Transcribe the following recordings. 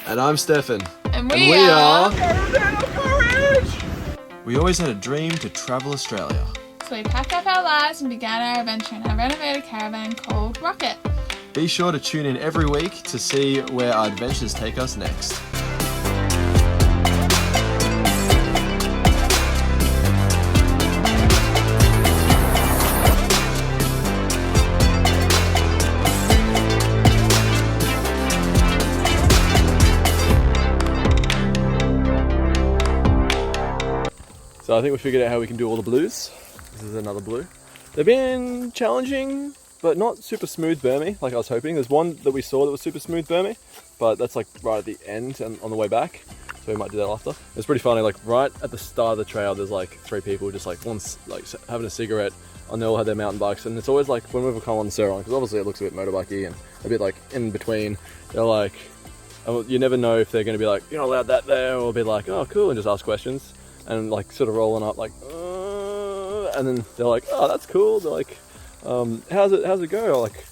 And I'm Stefan. And we are... We always had a dream to travel Australia. So we packed up our lives and began our adventure in our renovated caravan called Rocket. Be sure to tune in every week to see where our adventures take us next. So I think we figured out how we can do all the blues. This is another blue. They've been challenging, but not super smooth Burmy, like I was hoping. There's one that we saw that was super smooth Burmy, but that's like right at the end and on the way back. So we might do that after. It's pretty funny, like right at the start of the trail, there's like 3 people just like one's like having a cigarette and they all have their mountain bikes. And it's always like when we've come on the Sur-ron, because obviously it looks a bit motorbikey and a bit like in between, they're like, you never know if they're gonna be like, you're not allowed that there, or be like, oh cool, and just ask questions. And like sort of rolling up like, and then they're like, oh, that's cool. They're like, how's it go? Like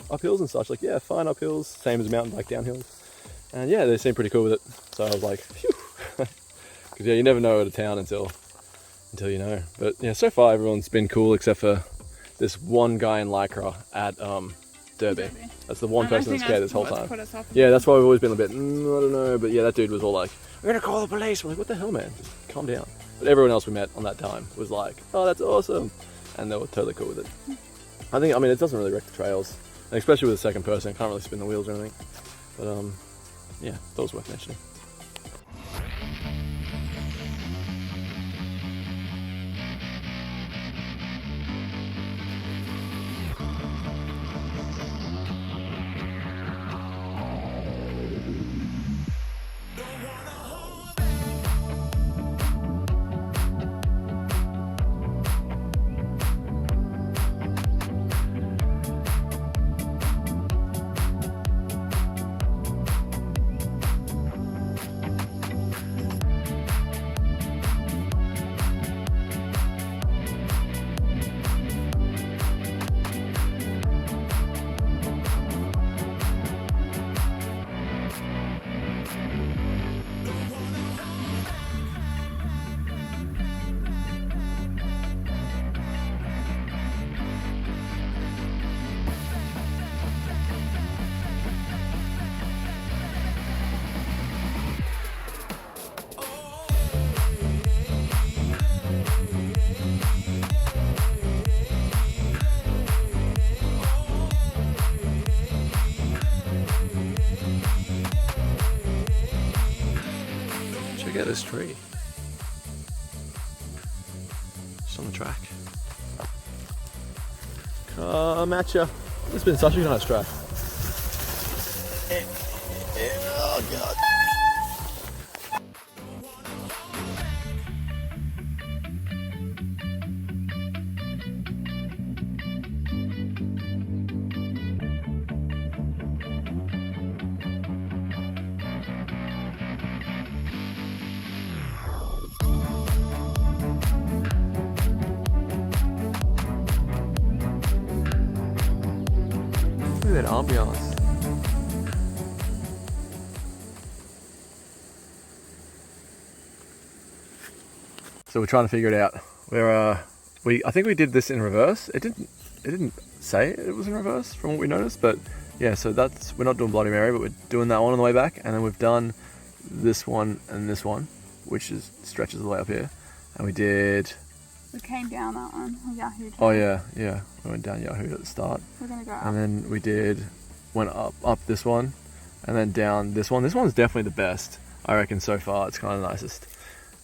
up hills and such. Like, yeah, fine up hills, same as mountain bike down hills. And yeah, they seem pretty cool with it. So I was like, phew, because yeah, you never know at a town until you know. But yeah, so far everyone's been cool except for this one guy in Lycra at Derby. That's the one person that's scared this whole time. Yeah, that's why we've always been a bit, I don't know. But yeah, that dude was all like, we're gonna call the police. We're like, what the hell, man? Just calm down. But everyone else we met on that time was like, oh, that's awesome. And they were totally cool with it. I mean, it doesn't really wreck the trails. And especially with a second person, can't really spin the wheels or anything. But yeah, that was worth mentioning. Check out this tree. Just on the track. Come at ya. It's been such a nice track. Oh god. Look at that ambiance. So we're trying to figure it out. I think we did this in reverse. It didn't say it was in reverse from what we noticed, but yeah, so we're not doing Bloody Mary, but we're doing that one on the way back, and then we've done this one and this one, which stretches all the way up here. And we came down that one, Yahoo. Oh yeah. We went down Yahoo at the start. We're gonna go up. And then went up this one, and then down this one. This one's definitely the best, I reckon, so far. It's kind of the nicest.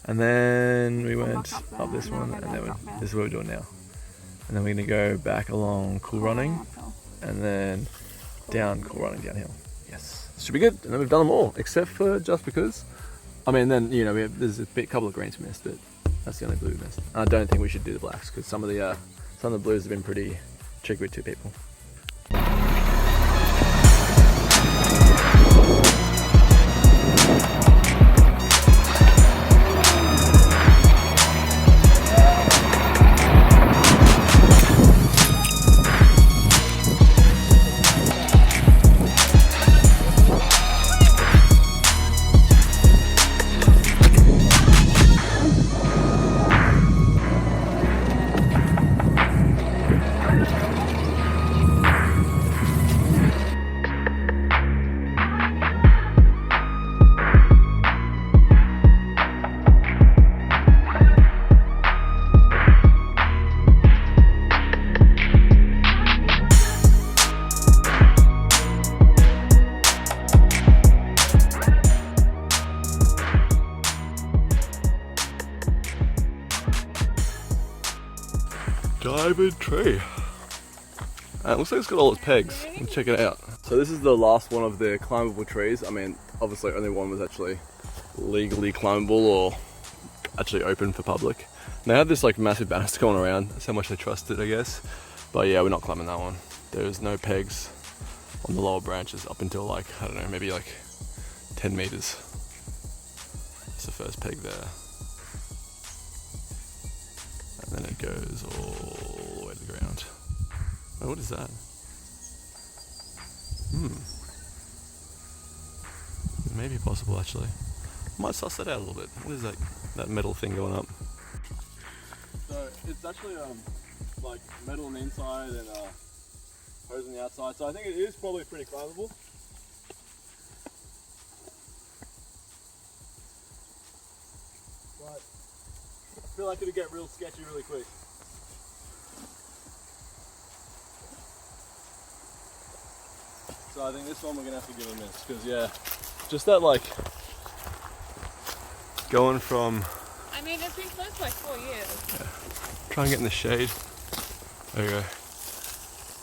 And then we went up this one, and then this is what we're doing now. And then we're gonna go back along Cool Running, and then down Cool Running downhill. Yes, should be good. And then we've done them all, except for Just Because. I mean, then there's a couple of greens we missed, but that's the only blue we missed. And I don't think we should do the blacks because some of the blues have been pretty tricky with 2 people. diamond tree. And it looks like it's got all its pegs. Let's check it out. So this is the last one of the climbable trees. I mean, obviously only one was actually legally climbable or actually open for public. And they had this like massive banister going around. That's how much they trust it, I guess. But yeah, we're not climbing that one. There's no pegs on the lower branches up until like, I don't know, maybe like 10 meters. That's the first peg there. And then it goes all the way to the ground. Oh, what is that? It may be possible actually. Might suss that out a little bit. What is that metal thing going up? So it's actually like metal on the inside and hose on the outside. So I think it is probably pretty climbable. But I feel like it'd get real sketchy really quick. So I think this one we're gonna have to give a miss because yeah, just that like going from. I mean, it's been closed for like 4 years. Yeah. Try and get in the shade. There you go.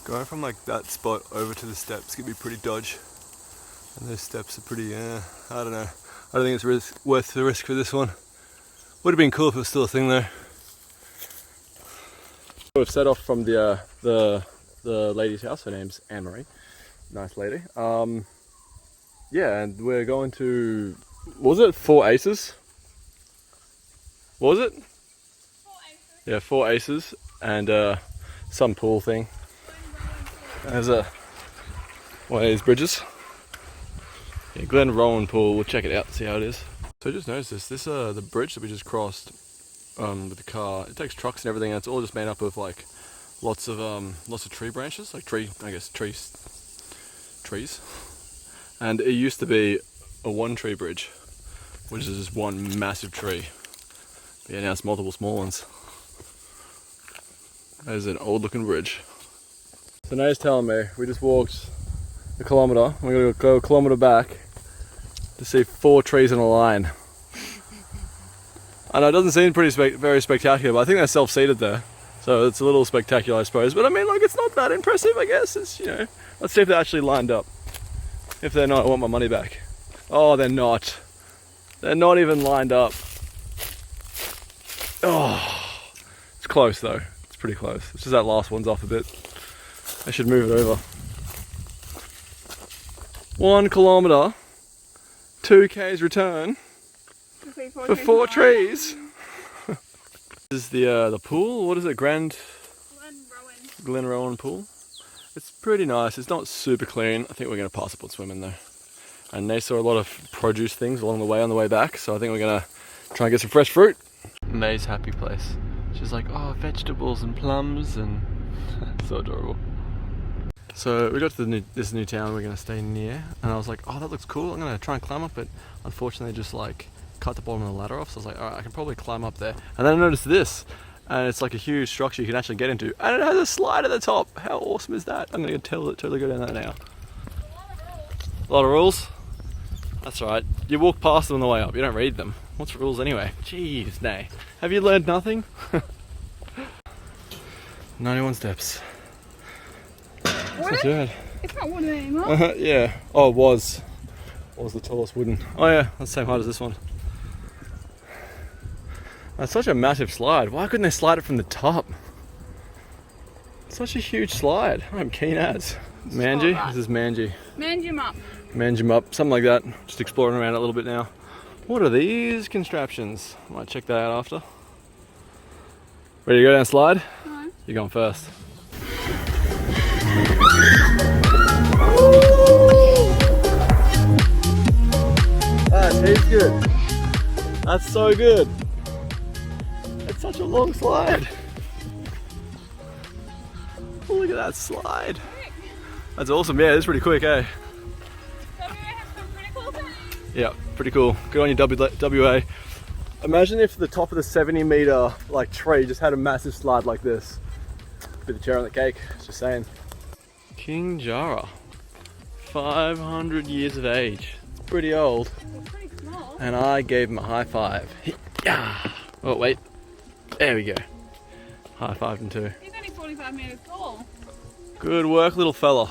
Going from like that spot over to the steps can be pretty dodge, and those steps are pretty. I don't know. I don't think it's worth the risk for this one. Would have been cool if it was still a thing though. We've set off from the lady's house. Her name's Anne-Marie. Nice lady. Yeah, and we're going to. What was it? 4 Aces. What was it? 4 Aces. Yeah, 4 Aces and some pool thing. There's one of these bridges. Yeah, Glen-Rowan Pool. We'll check it out, see how it is. So I just noticed this. The bridge that we just crossed with the car. It takes trucks and everything, and it's all just made up of like lots of tree branches, like trees. And it used to be a 1-tree bridge, which is just one massive tree. But yeah, now it's multiple small ones. There's an old looking bridge. So now he's telling me we just walked a kilometre. We're going to go a kilometre back to see 4 trees in a line. I know it doesn't seem very spectacular, but I think they're self-seeded there. So it's a little spectacular, I suppose. But I mean, like, it's not that impressive, I guess. It's, you know, let's see if they're actually lined up. If they're not, I want my money back. Oh, they're not. They're not even lined up. Oh, it's close though. It's pretty close. It's just that last one's off a bit. I should move it over. 1 kilometre, 2 k's return for 4 trees. This is the pool. What is it? Glen-Rowan Pool. It's pretty nice. It's not super clean. I think we're going to pass up on swimming though. And they saw a lot of produce things along the way on the way back, so I think we're going to try and get some fresh fruit. May's happy place. She's like, oh, vegetables and plums, and so adorable. So we got to this new town we're going to stay near, and I was like, oh, that looks cool. I'm going to try and climb up, but unfortunately just like cut the bottom of the ladder off. So I was like, all right, I can probably climb up there. And then I noticed this. And it's like a huge structure you can actually get into, and it has a slide at the top. How awesome is that? I'm gonna totally go down that now. A lot of rules. That's right. You walk past them on the way up. You don't read them. What's rules anyway? Jeez, nay. Have you learned nothing? 91 steps. What? Not bad. It's not wooden anymore. Yeah. Oh, it was. What was the tallest wooden? Oh yeah, that's the same height as this one. That's such a massive slide. Why couldn't they slide it from the top? Such a huge slide. I'm keen as. Manji? This is Manji. Manjimup. Manjimup, something like that. Just exploring around a little bit now. What are these contraptions? Might check that out after. Ready to go down slide? No. You're going first. That tastes good. That's so good. It's such a long slide. Oh, look at that slide. That's awesome. Yeah, it's pretty quick, eh? Yeah, pretty cool. Good on you, WA. Imagine if the top of the 70-meter like tree just had a massive slide like this. Bit of cherry on the cake. Just saying. King Jara, 500 years of age. It's pretty old. It's pretty small. And I gave him a high five. Yeah. Oh wait. There we go. High five him too. He's only 4 25 meters tall. Good work, little fella.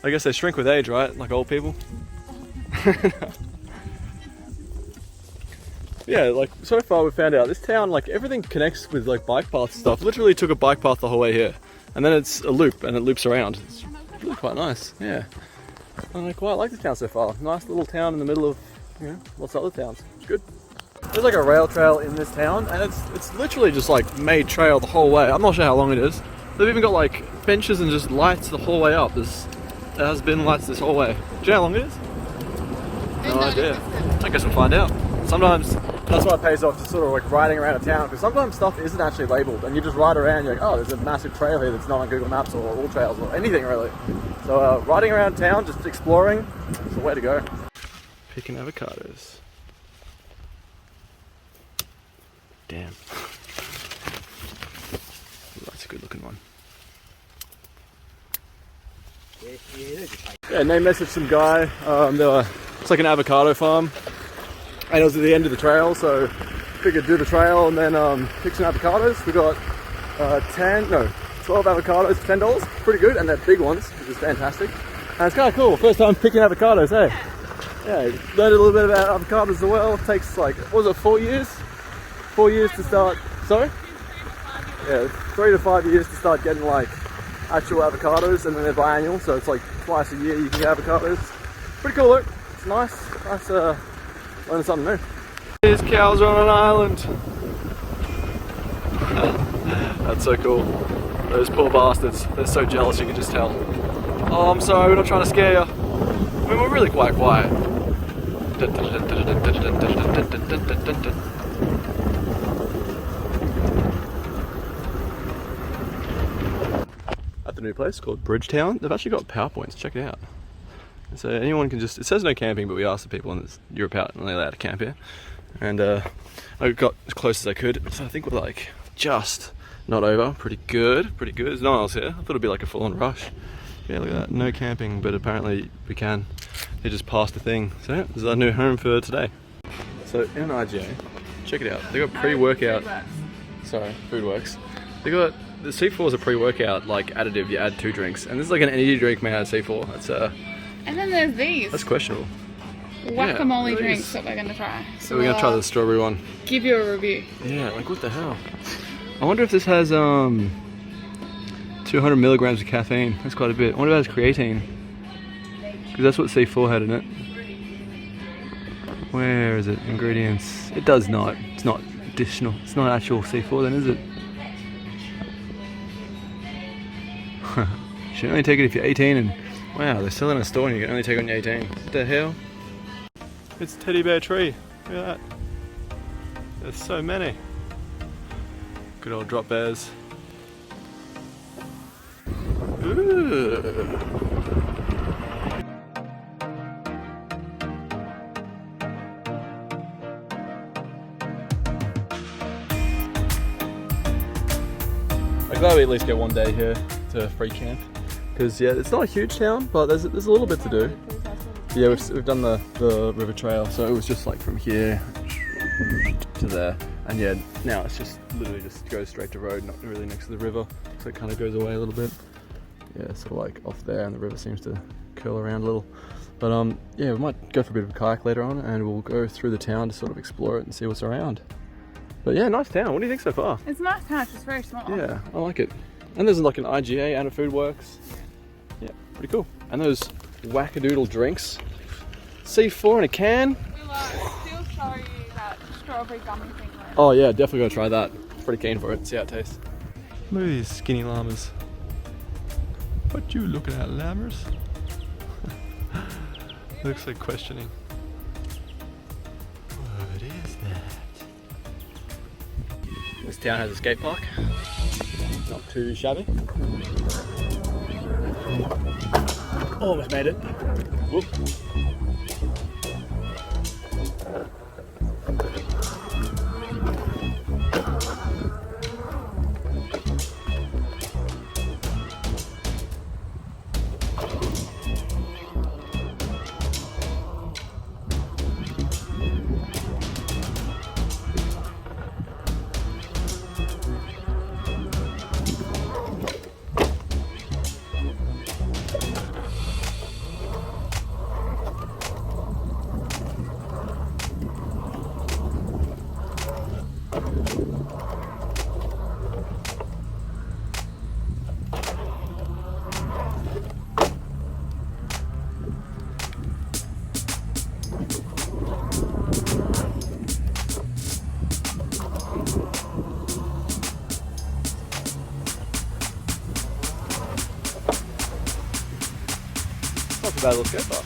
I guess they shrink with age, right? Like old people. Yeah, like so far we found out this town, like everything connects with like bike paths and stuff. Literally took a bike path the whole way here, and then it's a loop and it loops around. It's really quite nice. Yeah, and I quite like this town so far. Nice little town in the middle of, you know, lots of other towns. It's good. There's like a rail trail in this town, and it's literally just like made trail the whole way. I'm not sure how long it is. They've even got like benches and just lights the whole way up. There has been lights this whole way. Do you know how long it is? No idea. I guess we'll find out. Sometimes that's why it pays off to sort of like riding around a town, because sometimes stuff isn't actually labelled and you just ride around, you're like, oh, there's a massive trail here that's not on Google Maps or All Trails or anything really. So riding around town, just exploring, it's the way to go. Picking avocados. Damn. That's a good looking one. Yeah, Nate messaged some guy. It's like an avocado farm, and it was at the end of the trail, so figured do the trail and then pick some avocados. We got 12 avocados for $10. Pretty good, and they're big ones, which is fantastic. And it's kind of cool. First time picking avocados, hey? Yeah, learned a little bit about avocados as well. It takes like, what was it, 4 years? 4 years to start. Sorry? Yeah, 3 to 5 years to start getting like actual avocados, and then they're biannual, so it's like twice a year you can get avocados. Pretty cool look. It's nice learning something new. These cows are on an island. That's so cool. Those poor bastards, they're so jealous, you can just tell. Oh, I'm sorry, we're not trying to scare you. I mean, we're really quite quiet. At the new place called Bridgetown, they've actually got PowerPoints, check it out. So anyone can just, it says no camping, but we asked the people and you're apparently allowed to camp here. And I got as close as I could, so I think we're like just not over. Pretty good, pretty good. There's no one else here. I thought it'd be like a full-on rush. Yeah, look at that, no camping, but apparently we can. They just passed the thing. So yeah, this is our new home for today. So in IGA, check it out. They got pre-workout. Sorry, Foodworks. They got the C4 is a pre-workout like additive. You add 2 drinks, and this is like an energy drink made out of C4. That's And then there's these. That's questionable. Guacamole yeah, drinks that we're gonna try. So we're gonna try the strawberry one. Give you a review. Yeah, like what the hell? I wonder if this has 200 milligrams of caffeine. That's quite a bit. I wonder if it has creatine, because that's what C4 had in it. Where is it? Ingredients. It does not. It's not additional. It's not actual C4 then, is it? You should only take it if you're 18 and... Wow, they're still in a store and you can only take it when you're 18. What the hell? It's a teddy bear tree. Look at that. There's so many. Good old drop bears. Ooh. I'm glad we at least get one day here to free camp. Because yeah, it's not a huge town, but there's a little bit to do. Yeah, we've done the river trail, so it was just like from here to there, and yeah, now it's just literally just goes straight to road, not really next to the river, so it kind of goes away a little bit. Yeah, sort of like off there, and the river seems to curl around a little. But yeah, we might go for a bit of a kayak later on, and we'll go through the town to sort of explore it and see what's around. But yeah, nice town. What do you think so far? It's a nice town. It's just very small. Yeah, I like it. And there's like an IGA and a Foodworks. Yeah, pretty cool. And those wackadoodle drinks. C4 in a can. We'll still show you that strawberry gummy thing later. Oh yeah, definitely gonna try that. Pretty keen for it, see how it tastes. Look at these skinny llamas. What you looking at, llammers? Looks like questioning. What is that? This town has a skate park. Not too shabby. Almost made it. Whoop. Not too bad, let's go far.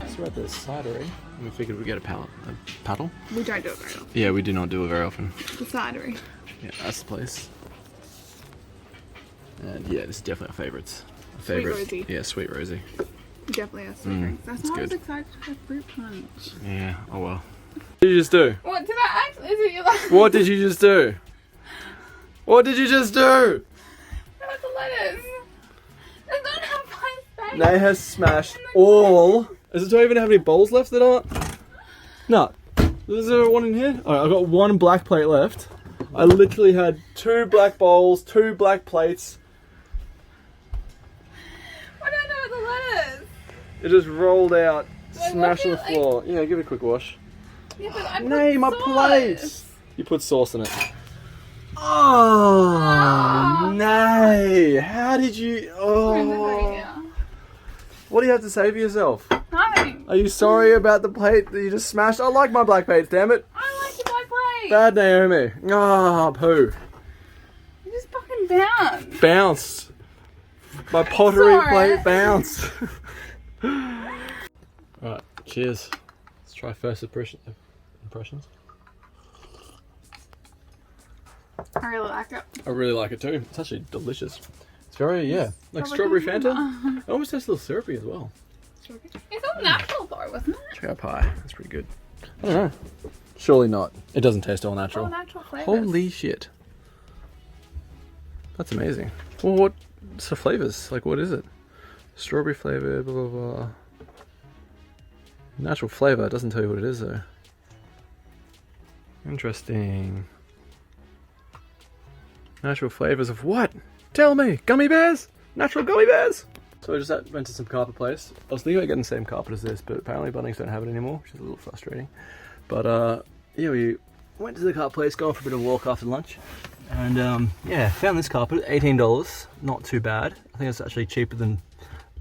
So we're at the cidery, and we figured we'd get a paddle. We don't do it very often. Yeah, we do not do it very often. The cidery. Yeah, that's the place. And yeah, this is definitely our favourites. Sweet Rosie. Yeah, Sweet Rosie. We definitely have sweet drinks. That's it's why I was good. excited to have fruit punch. Yeah, oh well. What did you just do? What did I actually? Is it your last? What did you just do? What did you just do? Where's the lettuce? They don't have my space. Nay has smashed all. Does it even have any bowls left that aren't? No. Is there one in here? Alright, I've got one black plate left. I literally had 2 black bowls, 2 black plates. What do I do with the lettuce? It just rolled out, Like, smashed on the wash it, floor. Yeah, give it a quick wash. Yeah, but I put Nay, my sauce. plate! You put sauce in it. Oh, nay! How did you? Oh, what do you have to say for yourself? Nothing. Are you sorry about the plate that you just smashed? I like my black plates, damn it! I like your black plate. Bad Naomi. Ah, poo. You just fucking bounced. Bounced. My pottery Sorry. plate bounced. Alright, cheers. Let's try first impressions. I really like it. I really like it too. It's actually delicious. It's very, yeah, like strawberry Fanta. It almost tastes a little syrupy as well. It's all natural though, wasn't it? Try our pie. That's pretty good. I don't know. Surely not. It doesn't taste all natural. All natural flavors. Holy shit. That's amazing. Well, what's the flavors? Like, what is it? Strawberry flavor, blah, blah, blah. Natural flavor. It doesn't tell you what it is, though. Interesting. Natural flavors of what? Tell me! Gummy bears? Natural gummy bears? So I just went to some carpet place. I was thinking about getting the same carpet as this, but apparently Bunnings don't have it anymore, which is a little frustrating. But yeah, we went to the carpet place, going for a bit of a walk after lunch. And yeah, found this carpet, $18. Not too bad. I think it's actually cheaper than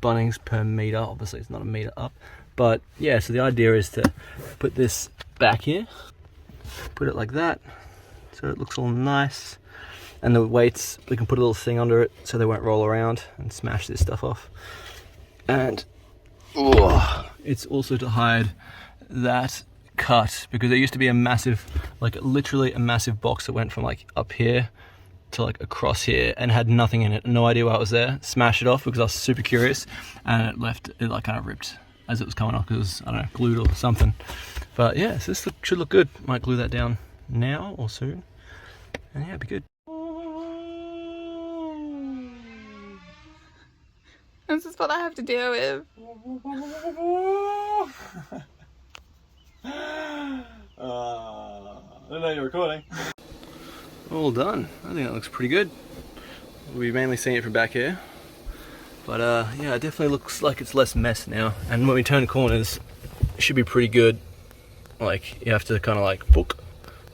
Bunnings per metre. Obviously it's not a metre up. But yeah, so the idea is to put this back here. Put it like that, so it looks all nice. And the weights, we can put a little thing under it so they won't roll around and smash this stuff off. And it's also to hide that cut, because there used to be a massive, like literally a massive box that went from like up here to like across here and had nothing in it. No idea why it was there. Smashed it off because I was super curious, and it like kind of ripped as it was coming off because it was, I don't know, glued or something. But yeah, so this should look good. Might glue that down now or soon. And yeah, it'd be good. This is what I have to deal with. I don't know you're recording. All done. I think that looks pretty good. We've mainly seen it from back here. But yeah, it definitely looks like it's less mess now. And when we turn corners, it should be pretty good. Like, you have to kind of like book.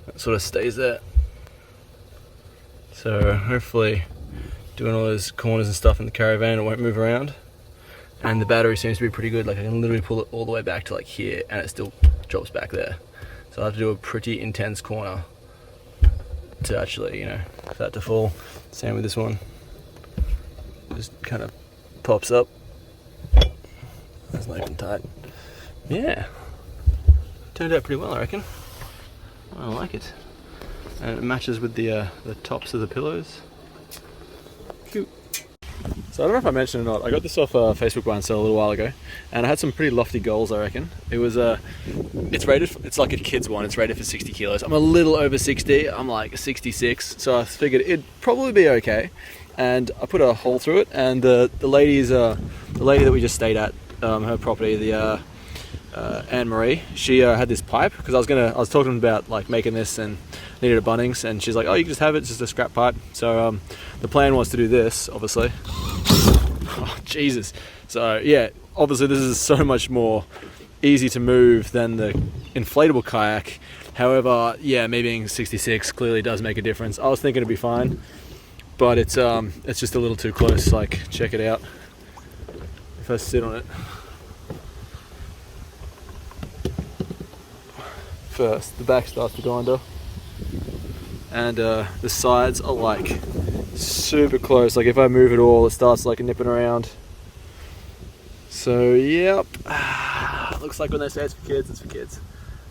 That sort of stays there. So hopefully doing all those corners and stuff in the caravan, it won't move around. And the battery seems to be pretty good. Like, I can literally pull it all the way back to like here and it still drops back there. So I have to do a pretty intense corner to actually, you know, for that to fall. Same with this one. Just kind of pops up. That's nice and tight. Yeah. Turned out pretty well, I reckon. I like it. And it matches with the tops of the pillows. Cute. So I don't know if I mentioned or not, I got this off Facebook buy and sell a little while ago, and I had some pretty lofty goals, I reckon. It was it's like a kid's one, it's rated for 60 kilos. I'm a little over 60, I'm like 66, so I figured it'd probably be okay. And I put a hole through it, and the lady that we just stayed at, her property, the Anne Marie, she had this pipe, because I was talking about like making this and needed a Bunnings, and she's like, oh, you can just have it, it's just a scrap pipe. So the plan was to do this, obviously. Oh, Jesus. So yeah, obviously this is so much more easy to move than the inflatable kayak, However, yeah, me being 66 clearly does make a difference. I was thinking it'd be fine, but it's just a little too close. Like, check it out. If I sit on it first, the back starts to go under, and the sides are like super close. Like if I move at all, it starts like nipping around. So yep, looks like when they say it's for kids, it's for kids.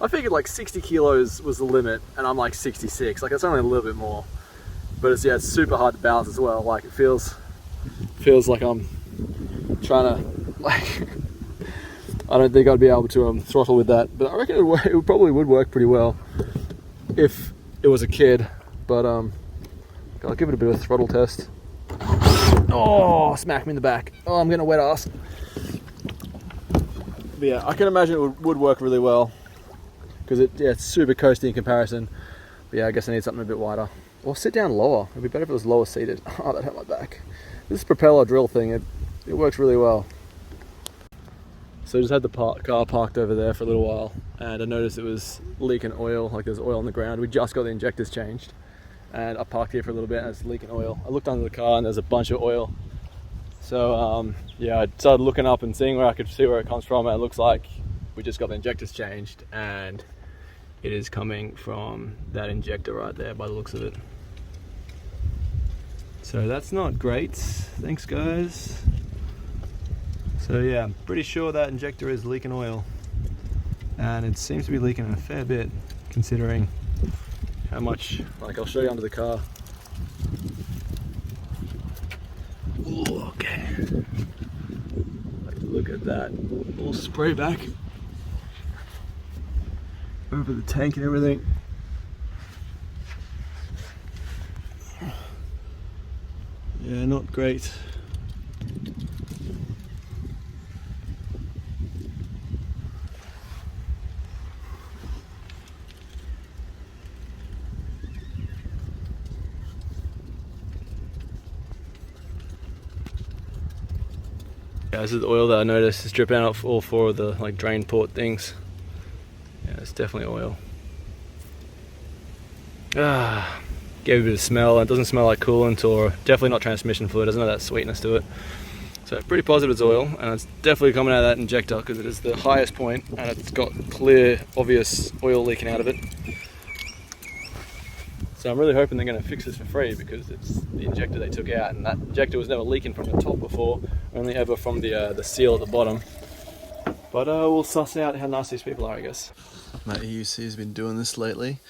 I figured like 60 kilos was the limit, and I'm like 66. Like it's only a little bit more, but it's super hard to balance as well. Like it feels like I'm trying to like. I don't think I'd be able to throttle with that, but I reckon it probably would work pretty well if it was a kid. But I'll give it a bit of a throttle test. Oh, smack me in the back. Oh, I'm getting a wet ass. But yeah, I can imagine it would work really well because it's super coasty in comparison. But yeah, I guess I need something a bit wider. Or sit down lower. It'd be better if it was lower seated. Oh, that hurt my back. This propeller drill thing, it works really well. So I just had the car parked over there for a little while, and I noticed it was leaking oil, like there's oil on the ground. We just got the injectors changed, and I parked here for a little bit and it's leaking oil. I looked under the car and there's a bunch of oil. So yeah, I started looking up and seeing where I could see where it comes from, and it looks like we just got the injectors changed, and it is coming from that injector right there by the looks of it. So that's not great. Thanks guys. So yeah, I'm pretty sure that injector is leaking oil, and it seems to be leaking a fair bit considering how much. Like I'll show you under the car. Ooh, okay, like look at that, all spray back over the tank and everything. Yeah, not great. Yeah, this is the oil that I noticed is dripping out of all four of the like drain port things. Yeah, it's definitely oil. Gave a bit of smell. It doesn't smell like coolant, or definitely not transmission fluid. Doesn't have that sweetness to it. So pretty positive it's oil, and it's definitely coming out of that injector because it is the highest point and it's got clear, obvious oil leaking out of it. So I'm really hoping they're going to fix this for free because it's the injector they took out, and that injector was never leaking from the top before, only ever from the seal at the bottom. But we'll suss out how nice these people are, I guess. My EUC has been doing this lately.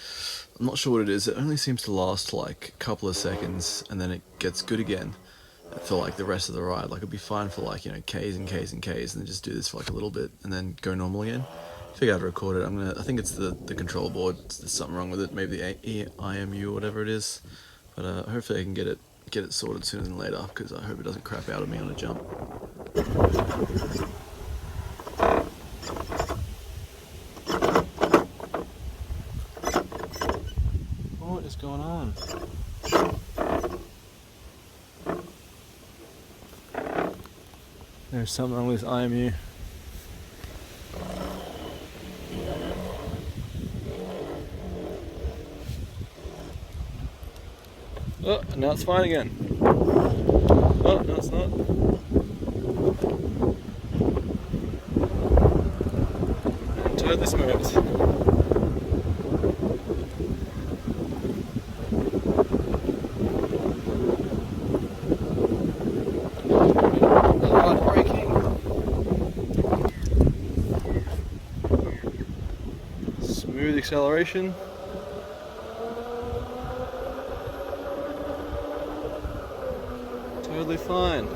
I'm not sure what it is. It only seems to last like a couple of seconds and then it gets good again for like the rest of the ride. Like it'd be fine for like, you know, Ks and Ks and Ks, and then just do this for like a little bit and then go normal again. Figure out how to record it. I think it's the control board. There's something wrong with it. Maybe the IMU or whatever it is. But hopefully I can get it sorted sooner than later, because I hope it doesn't crap out of me on a jump. What is going on? There's something wrong with this IMU. Oh, now it's fine again. Oh, no it's not. And totally smooth. Hard braking. Smooth acceleration. Totally fine.